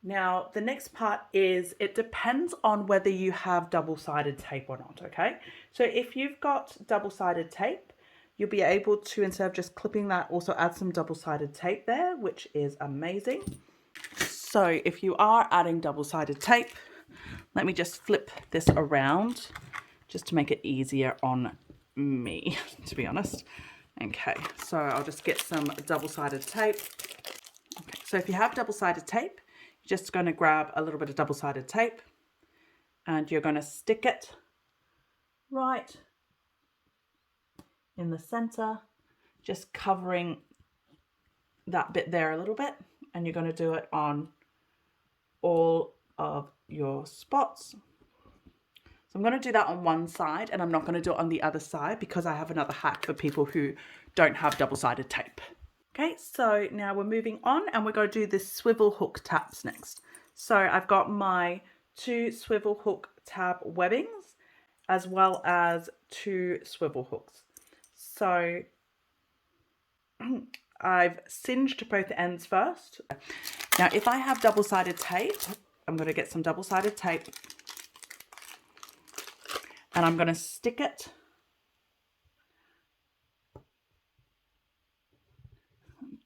Now the next part is, it depends on whether you have double-sided tape or not, okay? So if you've got double-sided tape, you'll be able to, instead of just clipping that, also add some double-sided tape there, which is amazing. So if you are adding double-sided tape, let me just flip this around just to make it easier on me, to be honest. Okay, so I'll just get some double-sided tape. Okay, so if you have double-sided tape, you're just going to grab a little bit of double-sided tape and you're going to stick it right in the center, just covering that bit there a little bit, and you're going to do it on all of your spots. So I'm going to do that on one side and I'm not going to do it on the other side because I have another hack for people who don't have double-sided tape. Okay, so now we're moving on and we're going to do the swivel hook tabs next. So I've got my 2 swivel hook tab webbings as well as 2 swivel hooks. So I've singed both ends first. Now, if I have double-sided tape, I'm going to get some double-sided tape and I'm going to stick it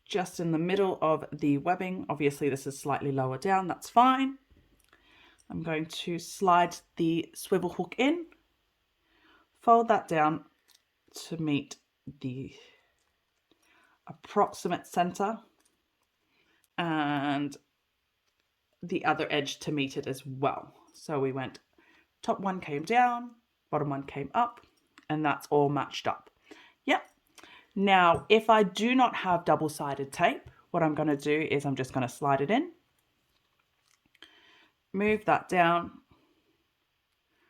just in the middle of the webbing. Obviously, this is slightly lower down. That's fine. I'm going to slide the swivel hook in, fold that down to meet the approximate center, and the other edge to meet it as well. So we went, top one came down, bottom one came up, and that's all matched up. Yep. Now, if I do not have double-sided tape, what I'm going to do is I'm just going to slide it in, move that down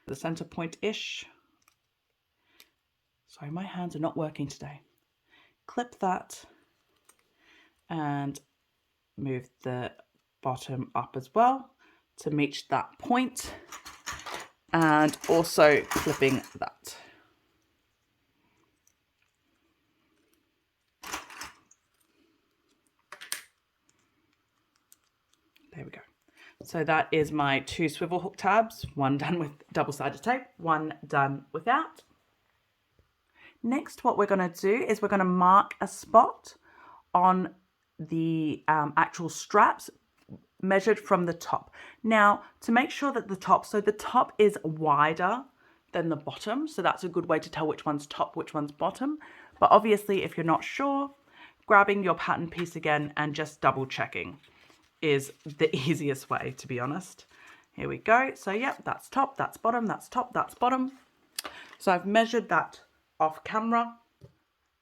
the center point-ish. Sorry, my hands are not working today. Clip that and move the bottom up as well to meet that point, and also clipping that. There we go. So that is my 2 swivel hook tabs, one done with double-sided tape, one done without. Next, what we're going to do is we're going to mark a spot on the actual straps measured from the top. Now, to make sure that the top is wider than the bottom, so that's a good way to tell which one's top, which one's bottom. But obviously, if you're not sure, grabbing your pattern piece again and just double checking is the easiest way, to be honest. Here we go. So yeah, that's top, that's bottom, that's top, that's bottom. So I've measured that off camera,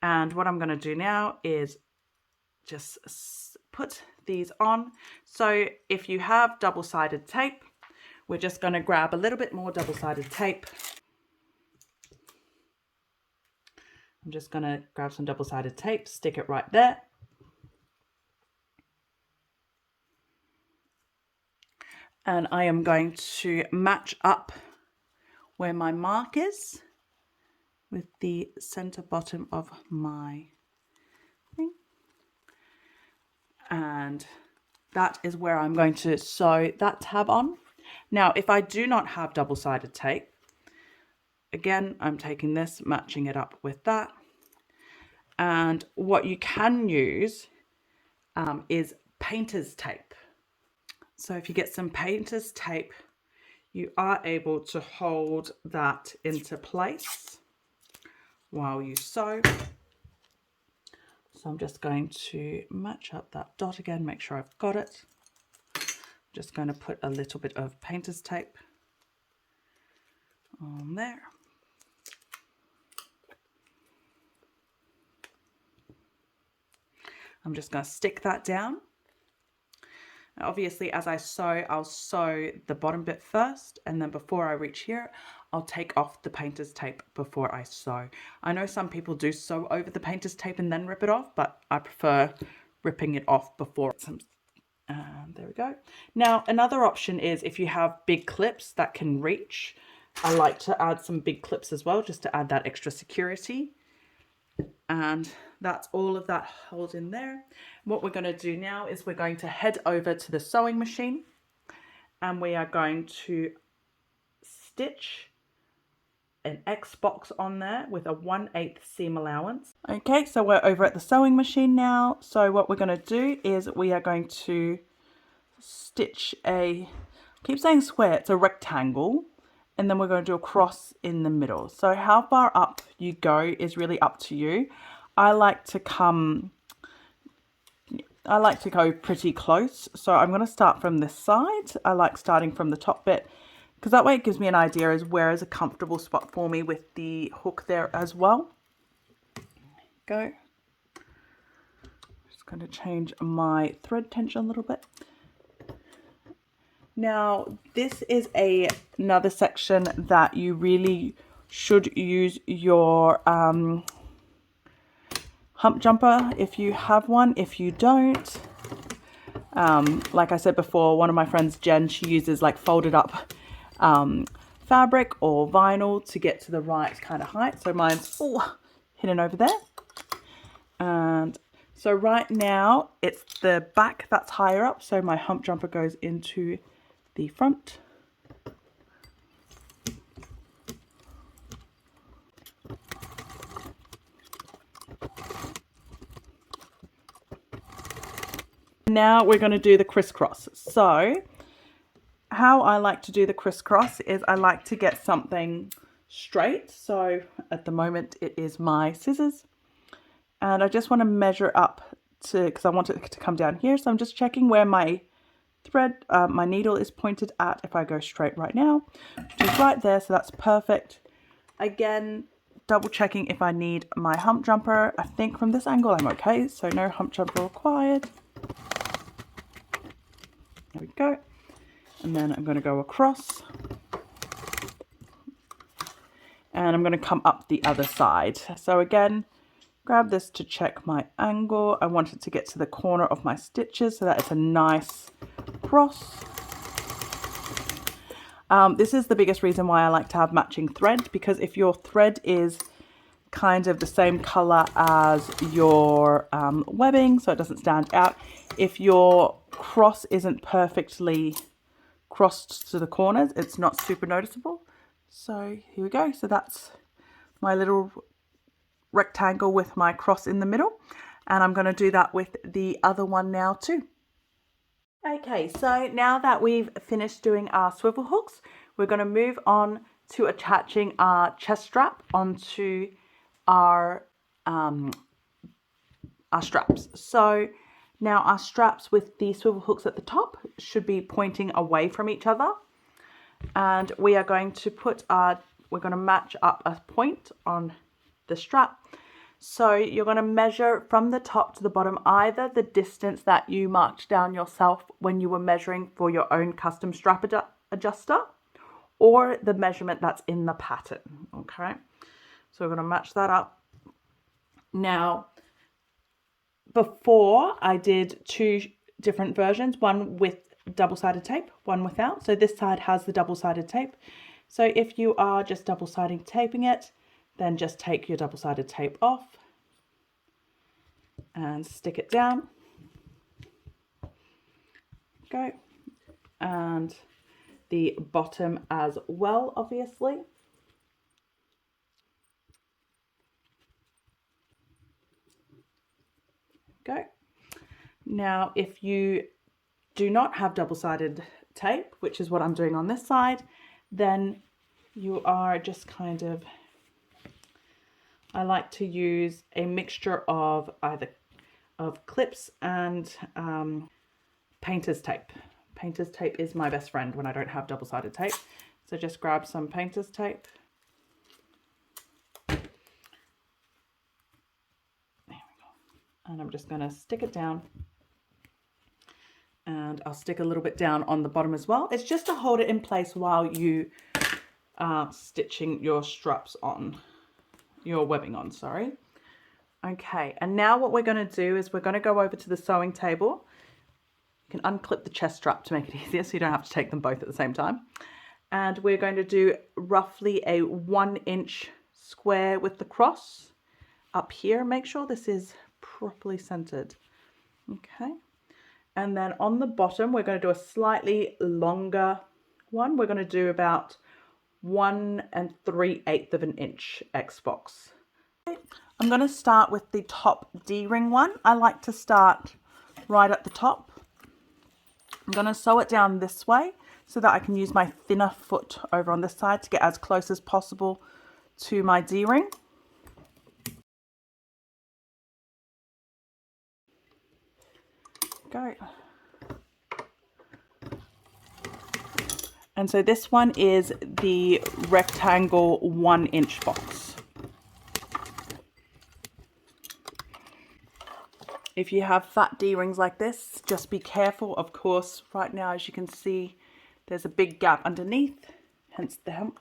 and what I'm going to do now is just put these on. So if you have double-sided tape, we're just going to grab a little bit more double-sided tape. I'm just going to grab some double-sided tape, stick it right there. And I am going to match up where my mark is with the center bottom of my thing. And that is where I'm going to sew that tab on. Now, if I do not have double-sided tape, again, I'm taking this, matching it up with that. And what you can use is painter's tape. So if you get some painter's tape, you are able to hold that into place while you sew. So I'm just going to match up that dot again, make sure I've got it. Just going to put a little bit of painter's tape on there. I'm just going to stick that down. Now, obviously, as I sew, I'll sew the bottom bit first, and then before I reach here, I'll take off the painter's tape before I sew. I know some people do sew over the painter's tape and then rip it off, but I prefer ripping it off before. There we go. Now, another option is if you have big clips that can reach, I like to add some big clips as well, just to add that extra security. And that's all of that held in there. What we're going to do now is we're going to head over to the sewing machine, and we are going to stitch an X box on there with a 1/8 seam allowance. Okay, so we're over at the sewing machine now. So what we're going to do is we are going to stitch I keep saying square, it's a rectangle, and then we're going to do a cross in the middle. So how far up you go is really up to you. I like to go pretty close. So I'm going to start from this side. I like starting from the top bit, because that way it gives me an idea as where is a comfortable spot for me with the hook there as well. Go. Just going to change my thread tension a little bit. Now, this is another section that you really should use your hump jumper if you have one. If you don't, like I said before, one of my friends, Jen, she uses like folded up fabric or vinyl to get to the right kind of height. So mine's hidden over there. And So right now it's the back that's higher up, so my hump jumper goes into the front. Now we're going to do the crisscross. So how I like to do the crisscross is I like to get something straight. So at the moment it is my scissors, and I just want to measure up to, because I want it to come down here. So I'm just checking where my thread, my needle is pointed at. If I go straight right now, which is right there, so that's perfect. Again, double checking if I need my hump jumper. I think from this angle I'm okay, so no hump jumper required. There we go. And then I'm going to go across. And I'm going to come up the other side. So again, grab this to check my angle. I want it to get to the corner of my stitches so that it's a nice cross. This is the biggest reason why I like to have matching thread, because if your thread is kind of the same color as your webbing, so it doesn't stand out, if your cross isn't perfectly crossed to the corners, it's not super noticeable. So here we go. So that's my little rectangle with my cross in the middle, and I'm going to do that with the other one now too. Okay, so now that we've finished doing our swivel hooks, we're going to move on to attaching our chest strap onto our straps. So now our straps with the swivel hooks at the top should be pointing away from each other, and we are going to we're going to match up a point on the strap. So you're going to measure from the top to the bottom, either the distance that you marked down yourself when you were measuring for your own custom strap adjuster, or the measurement that's in the pattern. Okay, so we're going to match that up. Now, before I did two different versions, one with double-sided tape, one without. So this side has the double-sided tape. So if you are just double-sided taping it, then just take your double-sided tape off and stick it down. Go. And the bottom as well, obviously. Go. Now, if you do not have double-sided tape, which is what I'm doing on this side, then you are just kind of, I like to use a mixture of either clips and painter's tape. Painter's tape is my best friend when I don't have double-sided tape. So just grab some painter's tape. There we go. And I'm just going to stick it down. And I'll stick a little bit down on the bottom as well. It's just to hold it in place while you are stitching your straps on, your webbing on, sorry. Okay, and now what we're going to do is we're going to go over to the sewing table. You can unclip the chest strap to make it easier so you don't have to take them both at the same time. And we're going to do roughly a 1-inch square with the cross up here. Make sure this is properly centered. Okay. And then on the bottom, we're going to do a slightly longer one. We're going to do about 1 3/8 of an inch X box. I'm going to start with the top D-ring one. I like to start right at the top. I'm going to sew it down this way so that I can use my thinner foot over on this side to get as close as possible to my D-ring. Go. And so this one is the rectangle 1-inch box. If you have fat D-rings like this, just be careful. Of course, right now, as you can see, there's a big gap underneath, hence the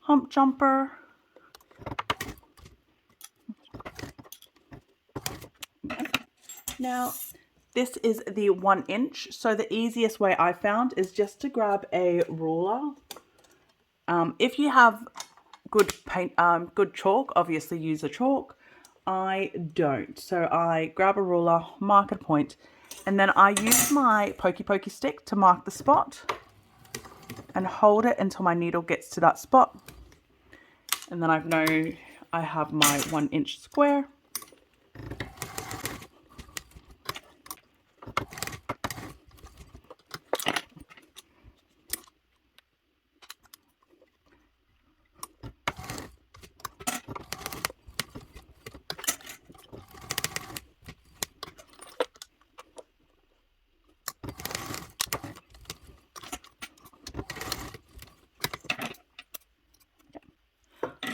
hump jumper. Now, this is the 1-inch. So the easiest way I found is just to grab a ruler. If you have good chalk, obviously use a chalk. I don't. So I grab a ruler, mark a point, and then I use my pokey stick to mark the spot and hold it until my needle gets to that spot. And then I have my 1 inch square.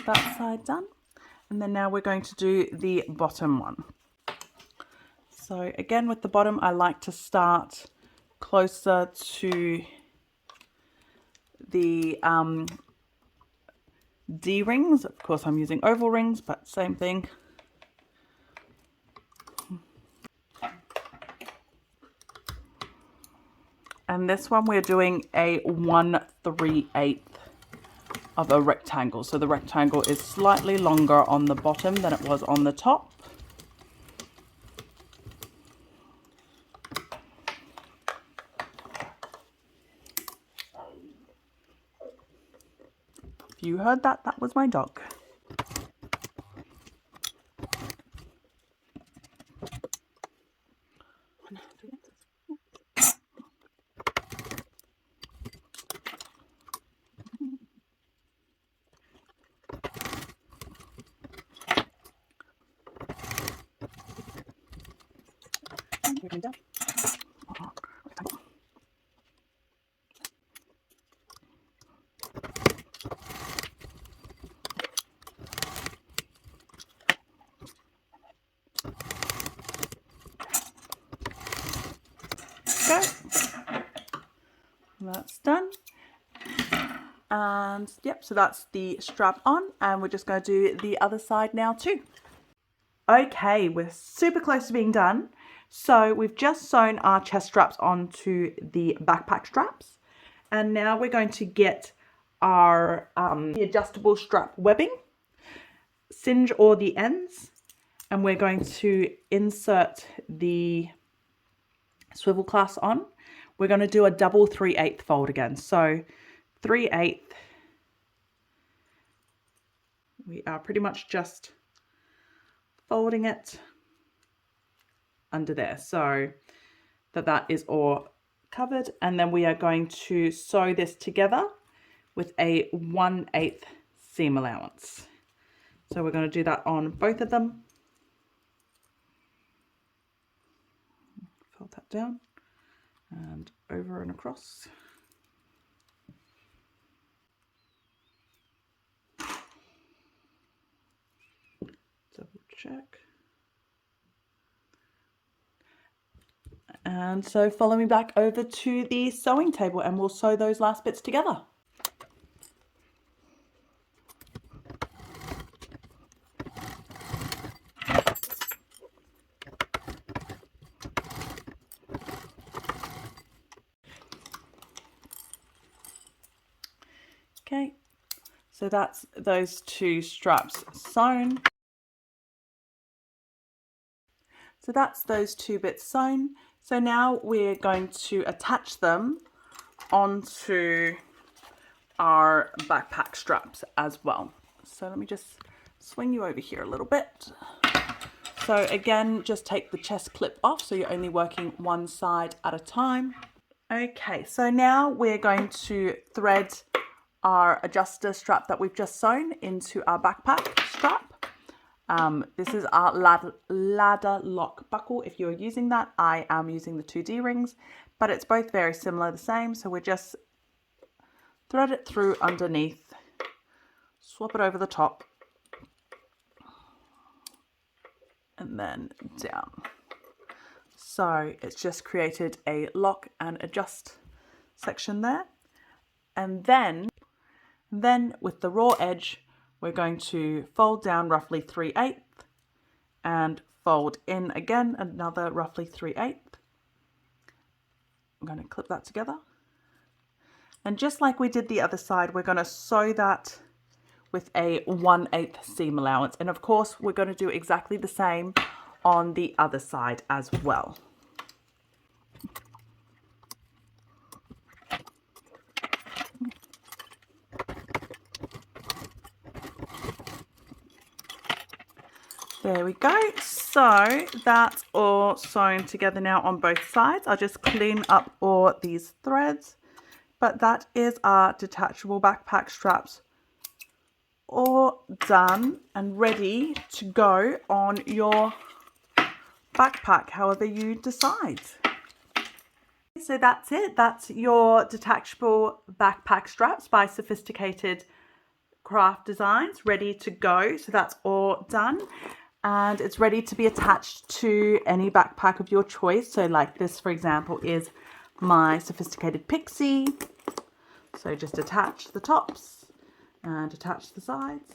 That side done, and then now we're going to do the bottom one. So again, with the bottom, I like to start closer to the D rings. Of course, I'm using oval rings, but same thing. And this one we're doing a 1/3/8 of a rectangle. So the rectangle is slightly longer on the bottom than it was on the top. If you heard that, that was my dog. Go. That's done. And yep, so that's the strap on, and we're just going to do the other side now too. Okay, we're super close to being done. So we've just sewn our chest straps onto the backpack straps, and now we're going to get our the adjustable strap webbing, singe all the ends, and we're going to insert the swivel clasp on. We're going to do a double 3/8 fold again. So 3/8, we are pretty much just folding it under there so that is all covered, and then we are going to sew this together with a 1/8 seam allowance. So we're going to do that on both of them. Fold that down and over and across. Double check. And so follow me back over to the sewing table and we'll sew those last bits together. Okay, so that's those two straps sewn. So that's those two bits sewn. So now we're going to attach them onto our backpack straps as well. So let me just swing you over here a little bit. So again, just take the chest clip off so you're only working one side at a time. Okay, so now we're going to thread our adjuster strap that we've just sewn into our backpack strap. This is our ladder lock buckle. If you're using that, I am using the 2D rings, but it's both very similar, the same. So we just thread it through underneath, swap it over the top, and then down. So it's just created a lock and adjust section there. And then with the raw edge, we're going to fold down roughly 3/8 and fold in again another roughly 3/8. I'm going to clip that together. And just like we did the other side, we're going to sew that with a 1/8 seam allowance. And of course, we're going to do exactly the same on the other side as well. There we go. So that's all sewn together now on both sides. I'll just clean up all these threads. But that is our detachable backpack straps all done and ready to go on your backpack, however you decide. So that's it. That's your detachable backpack straps by Sewfisticated Craft Designs, ready to go. So that's all done. And it's ready to be attached to any backpack of your choice. So like this, for example, is my Sewfisticated Pixie. So just attach the tops and attach the sides.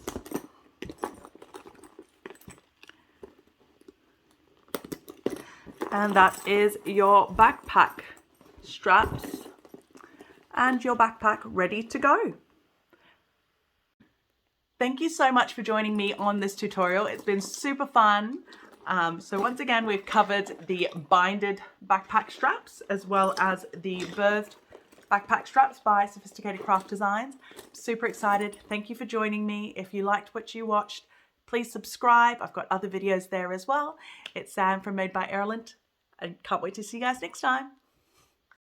And that is your backpack straps and your backpack ready to go. Thank you so much for joining me on this tutorial. It's been super fun. So once again, we've covered the binded backpack straps as well as the birthed backpack straps by Sewfisticated Craft Designs. Super excited. Thank you for joining me. If you liked what you watched, please subscribe. I've got other videos there as well. It's Sam from Made by Erland. I can't wait to see you guys next time.